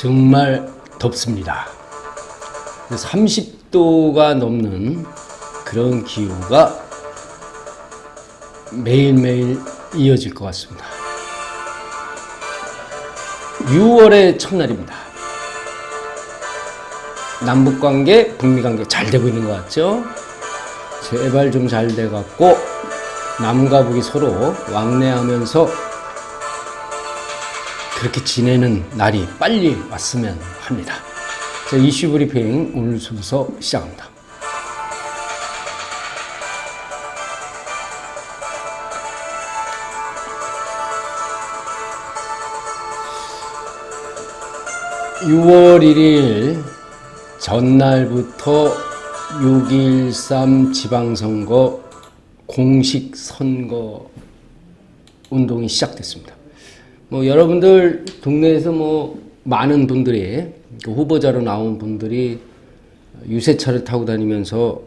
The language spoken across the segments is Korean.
정말 덥습니다. 30도가 넘는 그런 기후가 매일매일 이어질 것 같습니다. 6월의 첫날입니다. 남북관계, 북미관계 잘 되고 있는 것 같죠? 제발 좀 잘 돼갖고 남과 북이 서로 왕래하면서 그렇게 지내는 날이 빨리 왔으면 합니다. 자, 이슈 브리핑 오늘 순서 시작합니다. (6월 1일) 전날부터 6.13 지방선거 공식 선거 운동이 시작됐습니다. 여러분들 동네에서 많은 분들이 후보자로 나온 분들이 유세차를 타고 다니면서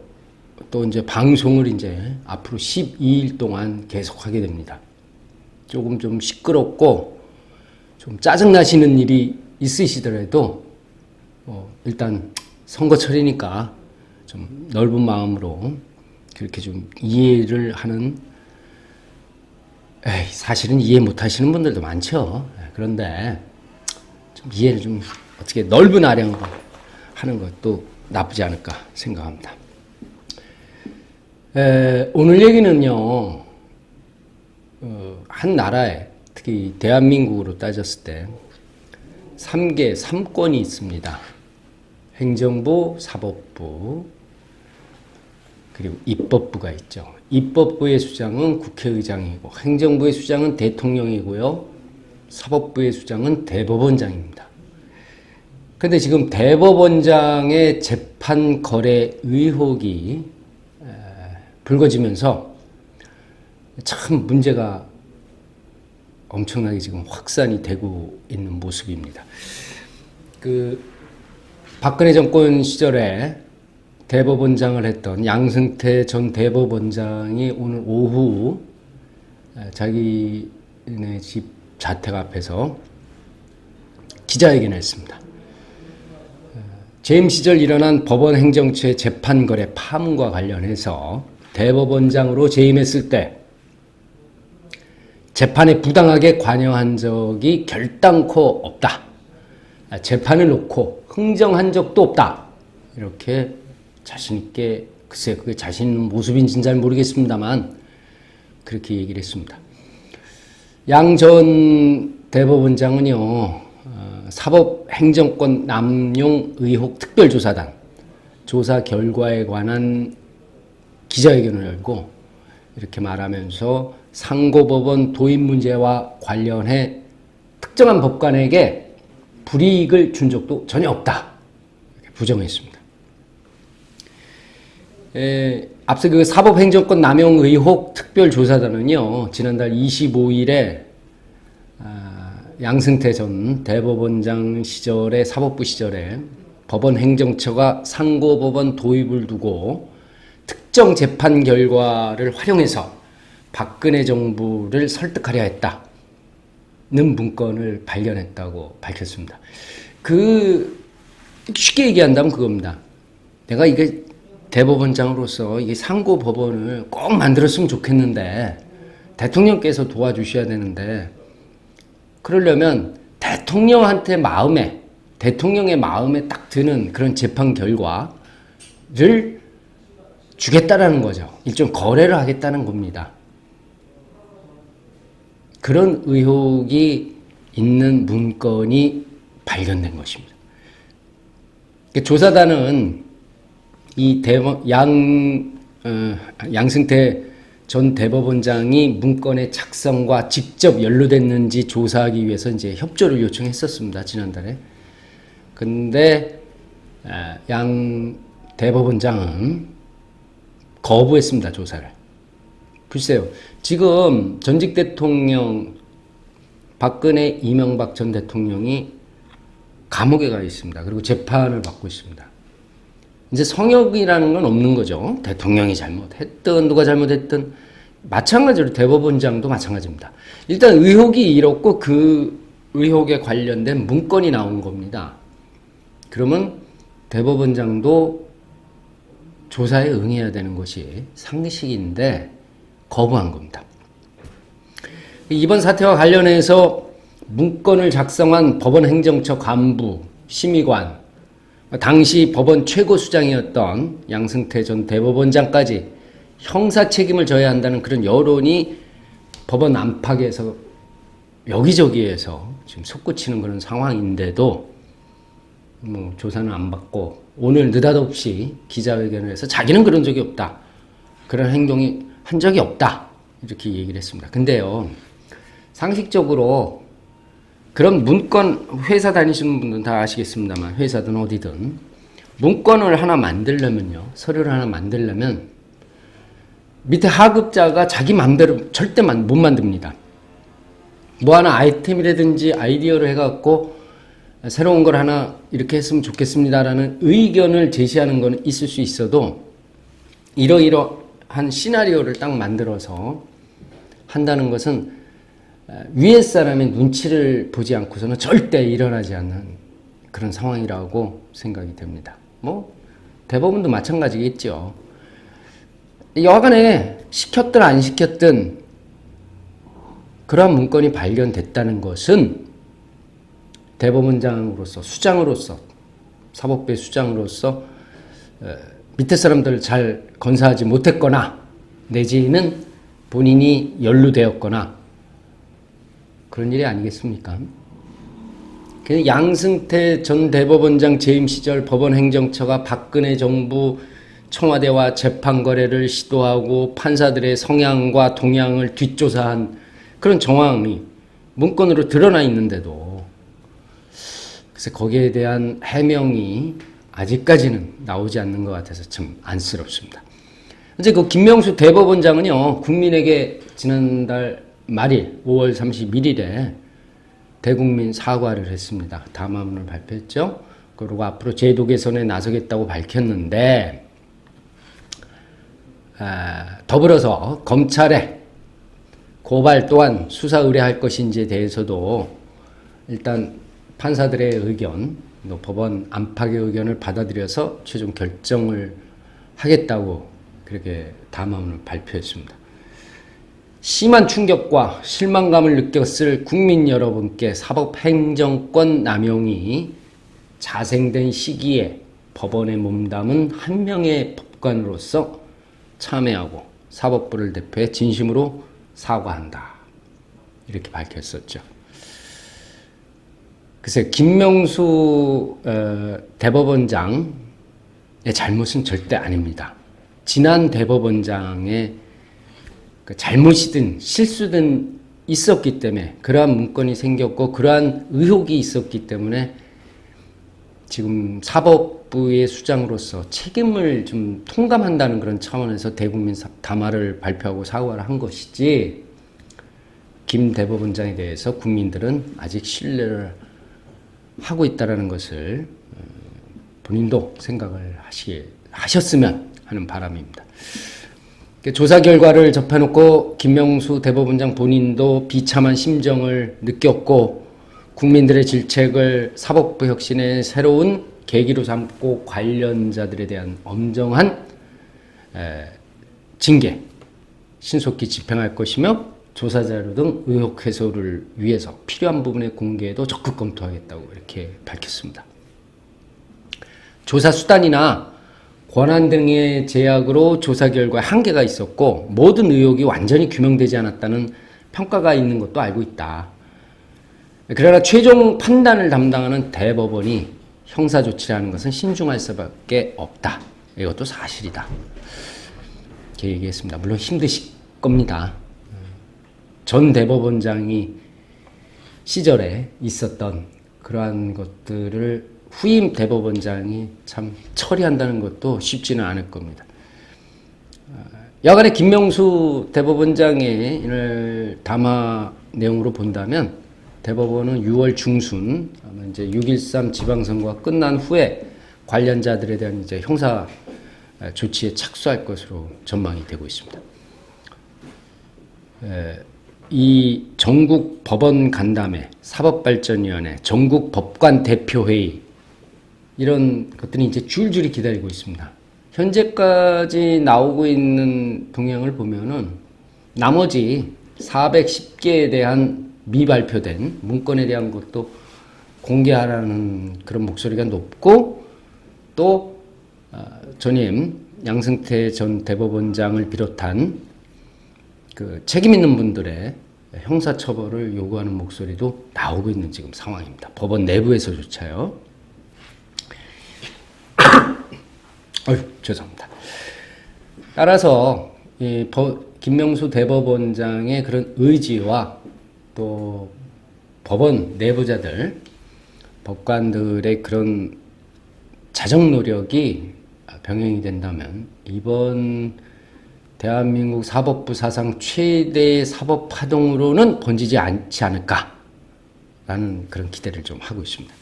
또 이제 방송을 이제 앞으로 12일 동안 계속하게 됩니다. 조금 좀 시끄럽고 좀 짜증나시는 일이 있으시더라도 일단 선거철이니까 좀 넓은 마음으로 그렇게 좀 이해를 하는, 사실은 이해 못 하시는 분들도 많죠. 그런데 좀 이해를 좀 어떻게 넓은 아량으로 하는 것도 나쁘지 않을까 생각합니다. 오늘 얘기는요, 한 나라에, 특히 대한민국으로 따졌을 때 3개, 3권이 있습니다. 행정부, 사법부, 그리고 입법부가 있죠. 입법부의 수장은 국회의장이고, 행정부의 수장은 대통령이고요. 사법부의 수장은 대법원장입니다. 그런데 지금 대법원장의 재판 거래 의혹이 불거지면서 참 문제가 엄청나게 지금 확산이 되고 있는 모습입니다. 박근혜 정권 시절에 대법원장을 했던 양승태 전 대법원장이 오늘 오후 자기네 집 자택 앞에서 기자회견을 했습니다. 재임 시절 일어난 법원 행정처의 재판 거래 파문과 관련해서 대법원장으로 재임했을 때 재판에 부당하게 관여한 적이 결단코 없다. 재판을 놓고 흥정한 적도 없다. 이렇게 자신있게, 글쎄 그게 자신 있는 모습인지는 잘 모르겠습니다만 그렇게 얘기를 했습니다. 양 전 대법원장은요, 사법행정권 남용 의혹 특별조사단 조사 결과에 관한 기자회견을 열고 이렇게 말하면서 상고법원 도입 문제와 관련해 특정한 법관에게 불이익을 준 적도 전혀 없다. 이렇게 부정했습니다. 앞서 사법행정권 남용 의혹 특별조사단은요, 지난달 25일에 양승태 전 대법원장 시절에, 사법부 시절에 법원 행정처가 상고법원 도입을 두고 특정 재판 결과를 활용해서 박근혜 정부를 설득하려 했다는 문건을 발견했다고 밝혔습니다. 쉽게 얘기한다면 그겁니다. 내가 이게 대법원장으로서 이게 상고법원을 꼭 만들었으면 좋겠는데 대통령께서 도와주셔야 되는데, 그러려면 대통령의 마음에 딱 드는 그런 재판 결과를 주겠다라는 거죠. 일종 거래를 하겠다는 겁니다. 그런 의혹이 있는 문건이 발견된 것입니다. 조사단은 이 양승태 전 대법원장이 문건의 작성과 직접 연루됐는지 조사하기 위해서 이제 협조를 요청했었습니다, 지난달에. 근데 양 대법원장은 거부했습니다, 조사를. 글쎄요, 지금 전직 대통령 박근혜, 이명박 전 대통령이 감옥에 가 있습니다. 그리고 재판을 받고 있습니다. 이제 성역이라는 건 없는 거죠. 대통령이 잘못했든 누가 잘못했든 마찬가지로 대법원장도 마찬가지입니다. 일단 의혹이 이렇고 그 의혹에 관련된 문건이 나온 겁니다. 그러면 대법원장도 조사에 응해야 되는 것이 상식인데 거부한 겁니다. 이번 사태와 관련해서 문건을 작성한 법원 행정처 간부, 심의관, 당시 법원 최고수장이었던 양승태 전 대법원장까지 형사 책임을 져야 한다는 그런 여론이 법원 안팎에서 여기저기에서 지금 솟구치는 그런 상황인데도 뭐 조사는 안 받고 오늘 느닷없이 기자회견을 해서 자기는 그런 적이 없다. 그런 행동이 한 적이 없다. 이렇게 얘기를 했습니다. 근데요, 상식적으로 그런 문건, 회사 다니시는 분들은 다 아시겠습니다만, 회사든 어디든 문건을 하나 만들려면요, 서류를 하나 만들려면 밑에 하급자가 자기 마음대로 절대 못 만듭니다. 뭐 하나 아이템이라든지 아이디어를 해갖고 새로운 걸 하나 이렇게 했으면 좋겠습니다라는 의견을 제시하는 건 있을 수 있어도 이러이러한 시나리오를 딱 만들어서 한다는 것은 위에 사람의 눈치를 보지 않고서는 절대 일어나지 않는 그런 상황이라고 생각이 됩니다. 뭐 대법원도 마찬가지겠죠. 여하간에 시켰든 안 시켰든 그러한 문건이 발견됐다는 것은 대법원장으로서, 수장으로서, 사법부의 수장으로서 밑에 사람들을 잘 건사하지 못했거나 내지는 본인이 연루되었거나 그런 일이 아니겠습니까? 양승태 전 대법원장 재임 시절 법원 행정처가 박근혜 정부 청와대와 재판 거래를 시도하고 판사들의 성향과 동향을 뒷조사한 그런 정황이 문건으로 드러나 있는데도 그래서 거기에 대한 해명이 아직까지는 나오지 않는 것 같아서 참 안쓰럽습니다. 이제 그 김명수 대법원장은요, 국민에게 지난달 말일 5월 31일에 대국민 사과를 했습니다. 담화문을 발표했죠. 그리고 앞으로 제도 개선에 나서겠다고 밝혔는데 더불어서 검찰에 고발 또한 수사 의뢰할 것인지에 대해서도 일단 판사들의 의견, 또 법원 안팎의 의견을 받아들여서 최종 결정을 하겠다고 그렇게 담화문을 발표했습니다. 심한 충격과 실망감을 느꼈을 국민 여러분께 사법행정권 남용이 자생된 시기에 법원에 몸담은 한 명의 법관으로서 참회하고 사법부를 대표해 진심으로 사과한다. 이렇게 밝혔었죠. 글쎄, 김명수 대법원장의 잘못은 절대 아닙니다. 지난 대법원장의 그 잘못이든 실수든 있었기 때문에 그러한 문건이 생겼고 그러한 의혹이 있었기 때문에 지금 사법부의 수장으로서 책임을 좀 통감한다는 그런 차원에서 대국민 담화를 발표하고 사과를 한 것이지 김 대법원장에 대해서 국민들은 아직 신뢰를 하고 있다는 것을 본인도 생각을 하셨으면 하는 바람입니다. 조사 결과를 접해놓고 김명수 대법원장 본인도 비참한 심정을 느꼈고 국민들의 질책을 사법부 혁신의 새로운 계기로 삼고 관련자들에 대한 엄정한 징계, 신속히 집행할 것이며 조사 자료 등 의혹 해소를 위해서 필요한 부분의 공개에도 적극 검토하겠다고 이렇게 밝혔습니다. 조사 수단이나 권한 등의 제약으로 조사 결과에 한계가 있었고 모든 의혹이 완전히 규명되지 않았다는 평가가 있는 것도 알고 있다. 그러나 최종 판단을 담당하는 대법원이 형사 조치를 하는 것은 신중할 수밖에 없다. 이것도 사실이다. 이렇게 얘기했습니다. 물론 힘드실 겁니다. 전 대법원장이 시절에 있었던 그러한 것들을 후임 대법원장이 참 처리한다는 것도 쉽지는 않을 겁니다. 여간에 김명수 대법원장의 이날 담화 내용으로 본다면 대법원은 6월 중순 이제 6.13 지방선거가 끝난 후에 관련자들에 대한 이제 형사 조치에 착수할 것으로 전망이 되고 있습니다. 이 전국 법원 간담회, 사법발전위원회, 전국 법관 대표회의 이런 것들이 이제 줄줄이 기다리고 있습니다. 현재까지 나오고 있는 동향을 보면은 나머지 410개에 대한 미발표된 문건에 대한 것도 공개하라는 그런 목소리가 높고, 또 전임 양승태 전 대법원장을 비롯한 그 책임 있는 분들의 형사처벌을 요구하는 목소리도 나오고 있는 지금 상황입니다. 법원 내부에서조차요. 죄송합니다. 따라서 김명수 대법원장의 그런 의지와 또 법원 내부자들, 법관들의 그런 자정 노력이 병행이 된다면 이번 대한민국 사법부 사상 최대의 사법 파동으로는 번지지 않지 않을까라는 그런 기대를 좀 하고 있습니다.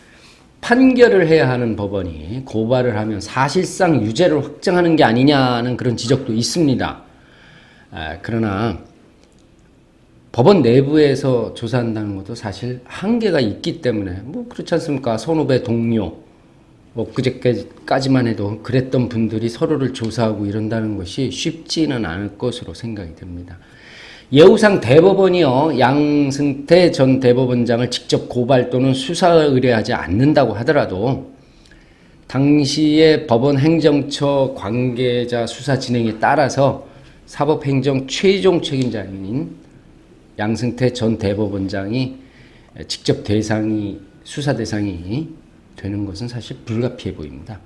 판결을 해야 하는 법원이 고발을 하면 사실상 유죄를 확정하는 게 아니냐는 그런 지적도 있습니다. 그러나 법원 내부에서 조사한다는 것도 사실 한계가 있기 때문에 뭐 그렇지 않습니까? 선후배 동료, 그제까지만 해도 그랬던 분들이 서로를 조사하고 이런다는 것이 쉽지는 않을 것으로 생각이 됩니다. 예우상 대법원이요, 양승태 전 대법원장을 직접 고발 또는 수사 의뢰하지 않는다고 하더라도 당시의 법원 행정처 관계자 수사 진행에 따라서 사법행정 최종 책임자인 양승태 전 대법원장이 직접 수사 대상이 되는 것은 사실 불가피해 보입니다.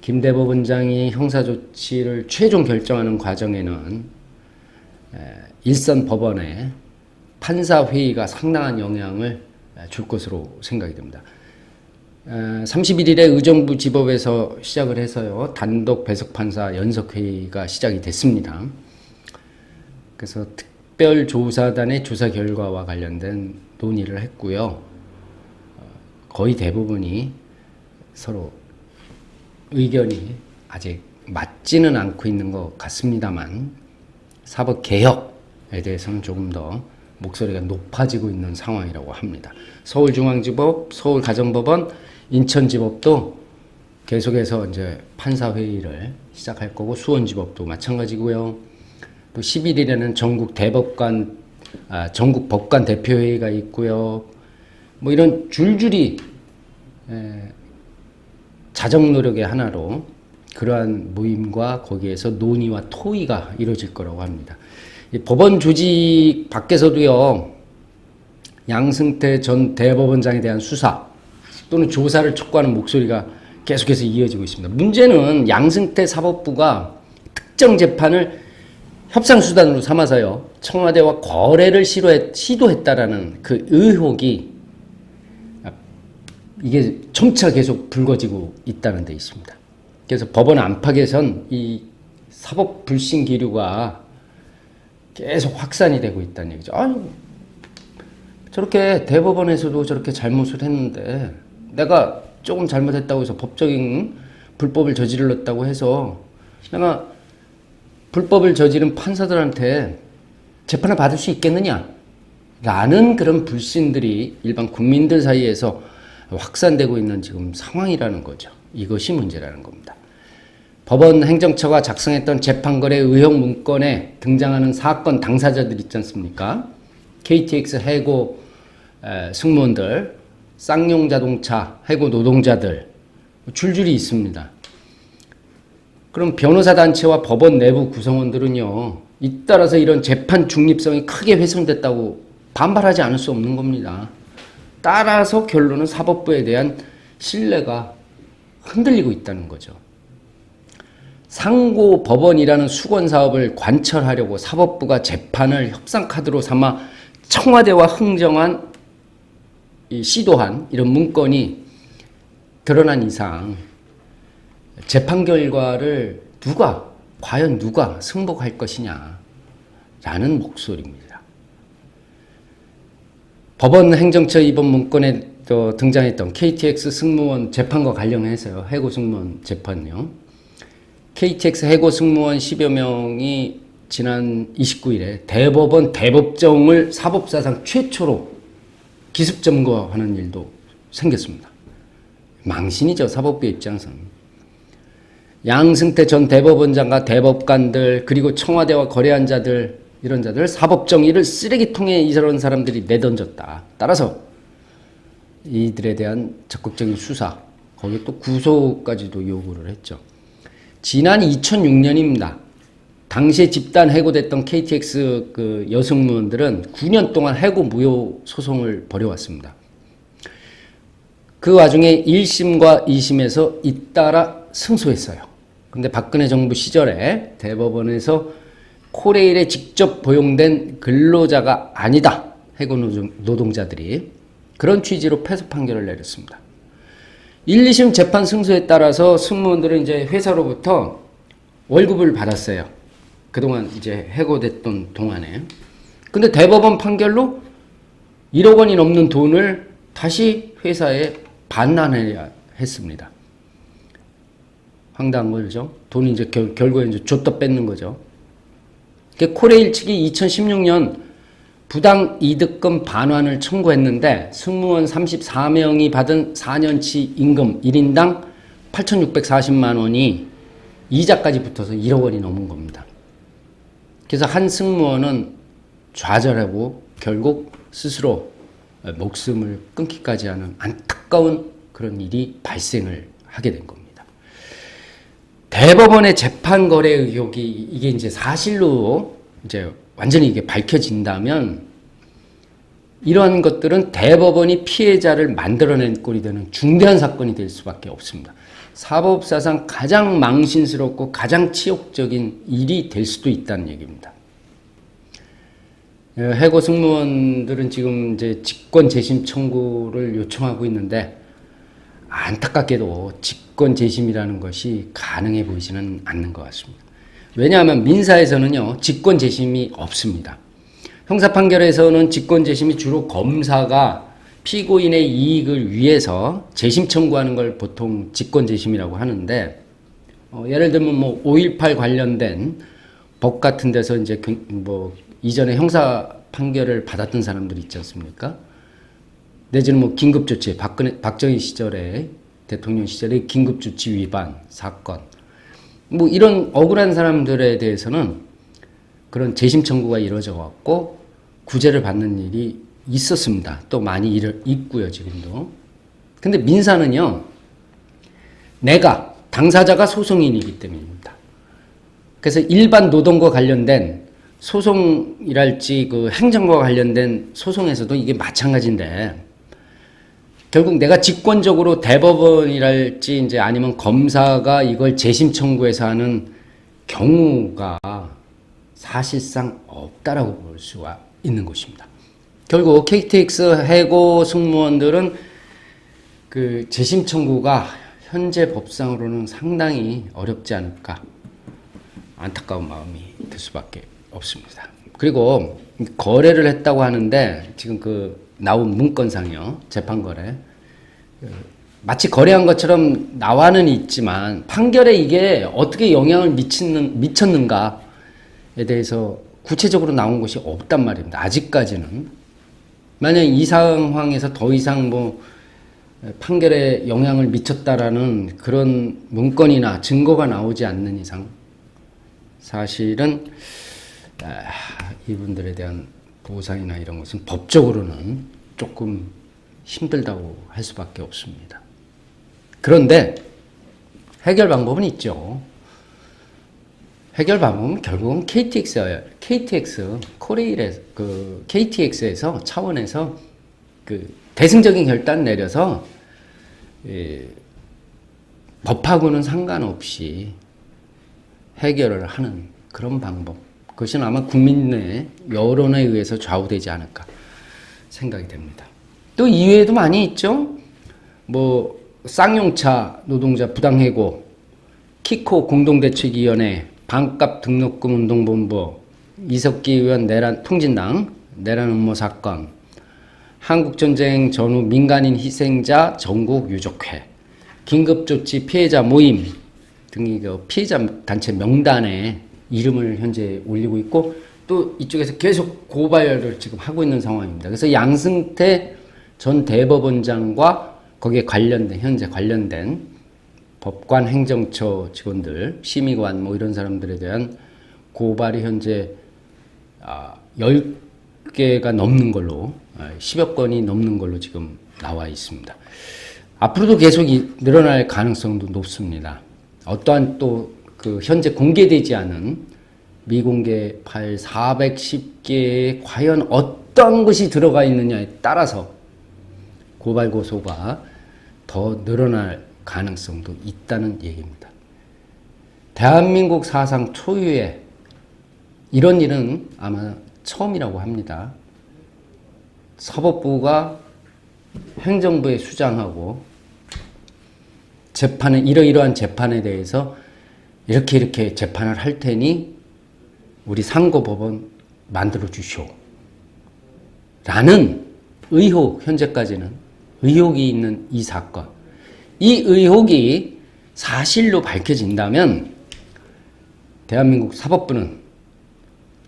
김 대법원장이 형사조치를 최종 결정하는 과정에는 일선 법원의 판사회의가 상당한 영향을 줄 것으로 생각이 됩니다. 31일에 의정부 지법에서 시작을 해서요, 단독 배석판사 연석회의가 시작이 됐습니다. 그래서 특별조사단의 조사 결과와 관련된 논의를 했고요. 거의 대부분이 서로 의견이 아직 맞지는 않고 있는 것 같습니다만 사법개혁에 대해서는 조금 더 목소리가 높아지고 있는 상황이라고 합니다. 서울중앙지법, 서울가정법원, 인천지법도 계속해서 이제 판사회의를 시작할 거고, 수원지법도 마찬가지고요. 또 11일에는 전국 법관 대표회의가 있고요. 뭐 이런 줄줄이 자정 노력의 하나로 그러한 모임과 거기에서 논의와 토의가 이루어질 거라고 합니다. 이 법원 조직 밖에서도요, 양승태 전 대법원장에 대한 수사 또는 조사를 촉구하는 목소리가 계속해서 이어지고 있습니다. 문제는 양승태 사법부가 특정 재판을 협상수단으로 삼아서요, 청와대와 거래를 시도했다라는 그 의혹이 이게 점차 계속 불거지고 있다는 데 있습니다. 그래서 법원 안팎에선 이 사법 불신 기류가 계속 확산이 되고 있다는 얘기죠. 저렇게 대법원에서도 저렇게 잘못을 했는데 내가 조금 잘못했다고 해서 법적인 불법을 저질렀다고 해서 내가 불법을 저지른 판사들한테 재판을 받을 수 있겠느냐? 라는 그런 불신들이 일반 국민들 사이에서 확산되고 있는 지금 상황이라는 거죠. 이것이 문제라는 겁니다. 법원 행정처가 작성했던 재판거래 의혹 문건에 등장하는 사건 당사자들 있지 않습니까? KTX 해고 승무원들, 쌍용자동차 해고 노동자들 줄줄이 있습니다. 그럼 변호사 단체와 법원 내부 구성원들은요, 잇따라서 이런 재판 중립성이 크게 훼손됐다고 반발하지 않을 수 없는 겁니다. 따라서 결론은 사법부에 대한 신뢰가 흔들리고 있다는 거죠. 상고 법원이라는 수건 사업을 관철하려고 사법부가 재판을 협상 카드로 삼아 청와대와 흥정한 시도한 이런 문건이 드러난 이상 재판 결과를 과연 누가 승복할 것이냐라는 목소리입니다. 법원 행정처 이번 문건에 등장했던 KTX 승무원 재판과 관련해서요, 해고 승무원 재판요. KTX 해고 승무원 10여 명이 지난 29일에 대법원 대법정을 사법사상 최초로 기습 점거하는 일도 생겼습니다. 망신이죠, 사법부의 입장에서는. 양승태 전 대법원장과 대법관들 그리고 청와대와 거래한 자들 이런 자들 사법정의를 쓰레기통에 이런 사람들이 내던졌다. 따라서 이들에 대한 적극적인 수사 거기에 또 구속까지도 요구를 했죠. 지난 2006년입니다. 당시에 집단 해고됐던 KTX 그 여승무원들은 9년 동안 해고 무효 소송을 벌여왔습니다. 그 와중에 1심과 2심에서 잇따라 승소했어요. 근데 박근혜 정부 시절에 대법원에서 코레일에 직접 고용된 근로자가 아니다. 해고 노동자들이 그런 취지로 패소 판결을 내렸습니다. 1, 2심 재판 승소에 따라서 승무원들은 이제 회사로부터 월급을 받았어요. 그동안 이제 해고됐던 동안에. 근데 대법원 판결로 1억 원이 넘는 돈을 다시 회사에 반환해야 했습니다. 황당한 거죠. 돈이 이제 결국에 이제 줬다 뺏는 거죠. 코레일 측이 2016년 부당 이득금 반환을 청구했는데 승무원 34명이 받은 4년치 임금 1인당 8,640만 원이 이자까지 붙어서 1억 원이 넘은 겁니다. 그래서 한 승무원은 좌절하고 결국 스스로 목숨을 끊기까지 하는 안타까운 그런 일이 발생을 하게 된 겁니다. 대법원의 재판 거래 의혹이 이게 이제 사실로 이제 완전히 이게 밝혀진다면 이러한 것들은 대법원이 피해자를 만들어낸 꼴이 되는 중대한 사건이 될 수밖에 없습니다. 사법사상 가장 망신스럽고 가장 치욕적인 일이 될 수도 있다는 얘기입니다. 해고 승무원들은 지금 이제 직권 재심 청구를 요청하고 있는데 안타깝게도 직권 재심이라는 것이 가능해 보이지는 않는 것 같습니다. 왜냐하면 민사에서는요 직권 재심이 없습니다. 형사 판결에서는 직권 재심이 주로 검사가 피고인의 이익을 위해서 재심 청구하는 걸 보통 직권 재심이라고 하는데 예를 들면 뭐 5.18 관련된 법 같은 데서 이제 뭐 이전에 형사 판결을 받았던 사람들이 있지 않습니까? 내지는 뭐 긴급조치 박정희 시절에 대통령 시절에 긴급조치 위반 사건 뭐 이런 억울한 사람들에 대해서는 그런 재심 청구가 이루어져 갖고 구제를 받는 일이 있었습니다. 또 많이 있고요, 지금도. 근데 민사는요, 내가, 당사자가 소송인이기 때문입니다. 그래서 일반 노동과 관련된 소송이랄지 그 행정과 관련된 소송에서도 이게 마찬가지인데, 결국 내가 직권적으로 대법원이랄지 이제 아니면 검사가 이걸 재심 청구해서 하는 경우가 사실상 없다라고 볼 수가 있는 것입니다. 결국 KTX 해고 승무원들은 그 재심 청구가 현재 법상으로는 상당히 어렵지 않을까 안타까운 마음이 들 수밖에 없습니다. 그리고 거래를 했다고 하는데 지금 그 나온 문건상이요 재판 거래 마치 거래한 것처럼 나와는 있지만 판결에 이게 어떻게 영향을 미쳤는가에 대해서 구체적으로 나온 것이 없단 말입니다. 아직까지는. 만약 이 상황에서 더 이상 뭐 판결에 영향을 미쳤다라는 그런 문건이나 증거가 나오지 않는 이상 사실은 이분들에 대한 보상이나 이런 것은 법적으로는 조금 힘들다고 할 수밖에 없습니다. 그런데 해결 방법은 있죠. 해결 방법은 결국은 KTX, 코레일에, KTX에서 차원에서 그 대승적인 결단 내려서, 법하고는 상관없이 해결을 하는 그런 방법. 그것은 아마 국민의 여론에 의해서 좌우되지 않을까 생각이 됩니다. 또 이외에도 많이 있죠. 뭐, 쌍용차 노동자 부당해고, 키코 공동대책위원회, 반값 등록금 운동본부, 이석기 의원 내란 통진당 내란 음모 사건, 한국전쟁 전후 민간인 희생자 전국 유족회, 긴급조치 피해자 모임 등이 그 피해자 단체 명단에 이름을 현재 올리고 있고 또 이쪽에서 계속 고발을 지금 하고 있는 상황입니다. 그래서 양승태 전 대법원장과 거기에 관련된 현재 관련된 법관 행정처 직원들, 심의관 뭐 이런 사람들에 대한 고발이 현재 10개가 넘는 걸로 10여 건이 넘는 걸로 지금 나와 있습니다. 앞으로도 계속 늘어날 가능성도 높습니다. 어떠한 또 그 현재 공개되지 않은 미공개 파일 410개에 과연 어떤 것이 들어가 있느냐에 따라서 고발 고소가 더 늘어날 가능성도 있다는 얘기입니다. 대한민국 사상 초유의 이런 일은 아마 처음이라고 합니다. 사법부가 행정부에 수장하고 재판에 이러이러한 재판에 대해서 이렇게 재판을 할 테니 우리 상고법원 만들어 주시오. 라는 의혹, 현재까지는 의혹이 있는 이 사건. 이 의혹이 사실로 밝혀진다면 대한민국 사법부는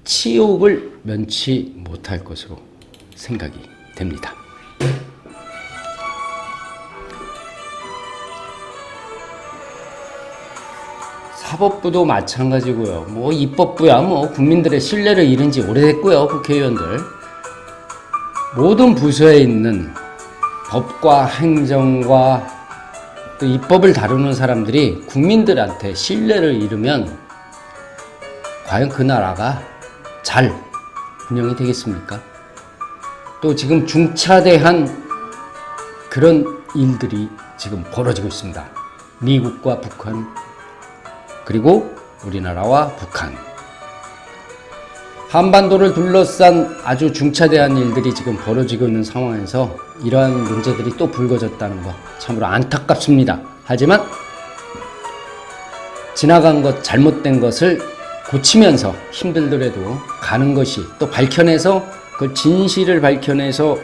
치욕을 면치 못할 것으로 생각이 됩니다. 사법부도 마찬가지고요. 뭐 입법부야 뭐 국민들의 신뢰를 잃은 지 오래됐고요. 국회의원들. 모든 부서에 있는 법과 행정과 또 입법을 다루는 사람들이 국민들한테 신뢰를 잃으면 과연 그 나라가 잘 운영이 되겠습니까? 또 지금 중차대한 그런 일들이 지금 벌어지고 있습니다. 미국과 북한 그리고 우리나라와 북한 한반도를 둘러싼 아주 중차대한 일들이 지금 벌어지고 있는 상황에서 이러한 문제들이 또 불거졌다는 것 참으로 안타깝습니다. 하지만 지나간 것 잘못된 것을 고치면서 힘들더라도 가는 것이 또 밝혀내서 그 진실을 밝혀내서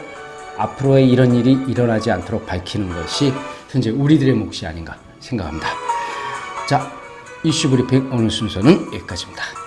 앞으로의 이런 일이 일어나지 않도록 밝히는 것이 현재 우리들의 몫이 아닌가 생각합니다. 자, 이슈 브리핑 오늘 순서는 여기까지입니다.